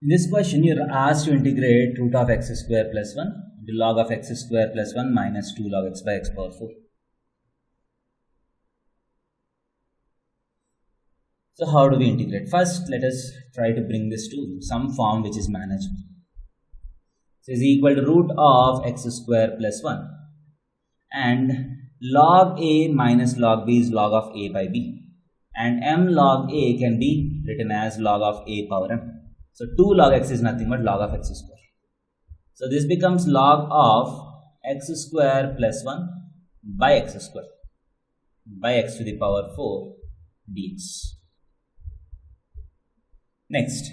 In this question, you are asked to integrate root of x square plus 1 into log of x square plus 1 minus 2 log x by x power 4. So how do we integrate? First, let us try to bring this to some form which is manageable. So is equal to root of x square plus 1, and log a minus log b is log of a by b, and m log a can be written as log of a power m. So 2 log x is nothing but log of x square. So this becomes log of x square plus 1 by x square by x to the power 4 dx. Next,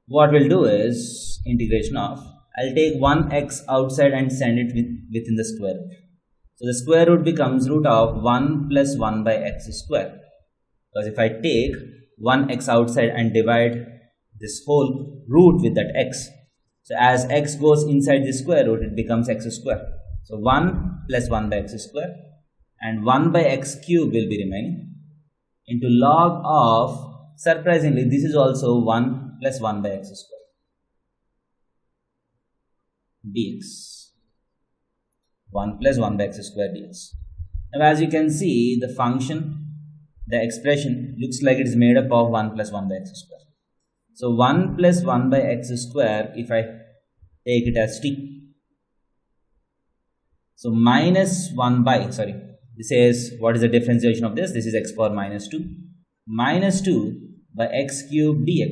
what we'll do is integration of, I'll take 1x outside and send it within the square root. So the square root becomes root of 1 plus 1 by x square. Because if I take 1x outside and divide this whole root with that x, so as x goes inside the square root, it becomes x square. So 1 plus 1 by x square, and 1 by x cube will be remaining, into log of, surprisingly, this is also 1 plus 1 by x square dx. 1 plus 1 by x square dx. Now as you can see, the function, the expression looks like it is made up of 1 plus 1 by x square. So 1 plus 1 by x square, if I take it as t, so minus 1 by, this is, what is the differentiation of this? This is x power minus 2. Minus 2 by x cube dx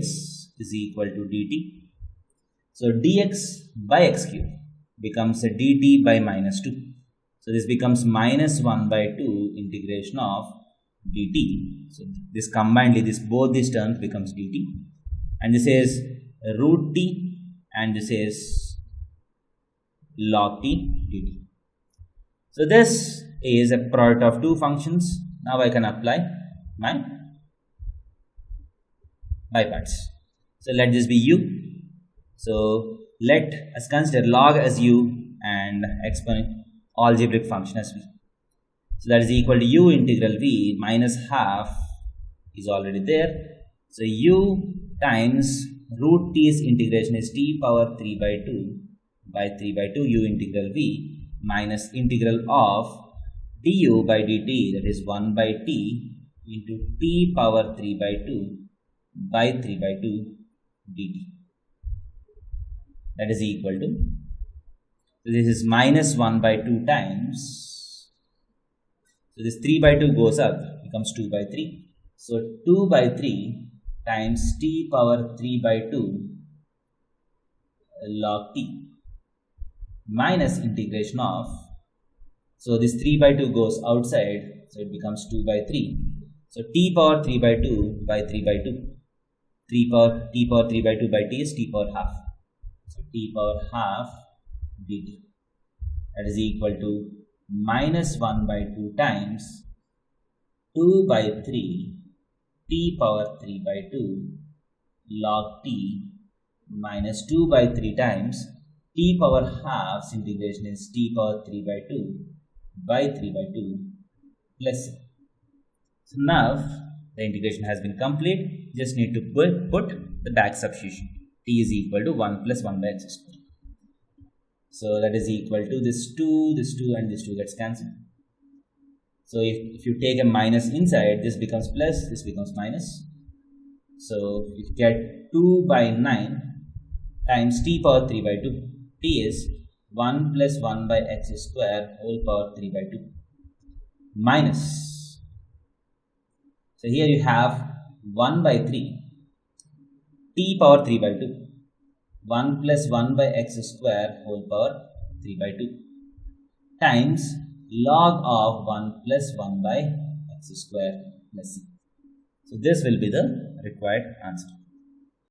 is equal to dt. So dx by x cube becomes a dt by minus 2. So this becomes minus 1 by 2 integration of dt. So this combinedly, both these terms becomes dt. And this is root t, and this is log t dt. So this is a product of two functions. Now I can apply my by parts. So let this be u. So let us consider log as u and exponent algebraic function as v. So that is equal to u integral v minus half is already there. So u times root t's integration is t power 3 by 2 by 3 by 2 u integral v minus integral of du by dt, that is 1 by t into t power 3 by 2 by 3 by 2 dt. That is equal to, so this is minus 1 by 2 times, so this 3 by 2 goes up, becomes 2 by 3. So 2 by 3 times t power 3 by 2 log t minus integration of, so this 3 by 2 goes outside, so it becomes 2 by 3. So t power 3 by 2 by 3 by 2. T power 3 by 2 by t is t power half. So t power half dt. That is equal to minus 1 by 2 times 2 by 3 t power 3 by 2 log t minus 2 by 3 times t power half integration is t power 3 by 2 by 3 by 2 plus. So now the integration has been complete. Just need to put the back substitution. T is equal to 1 plus 1 by x square. So that is equal to this 2 and this 2 gets cancelled. So if you take a minus inside, this becomes plus, this becomes minus. So you get 2 by 9 times t power 3 by 2. T is 1 plus 1 by x square whole power 3 by 2 minus. So here you have 1 by 3 t power 3 by 2, 1 plus 1 by x square whole power 3 by 2 times log of 1 plus 1 by x square plus c. So this will be the required answer.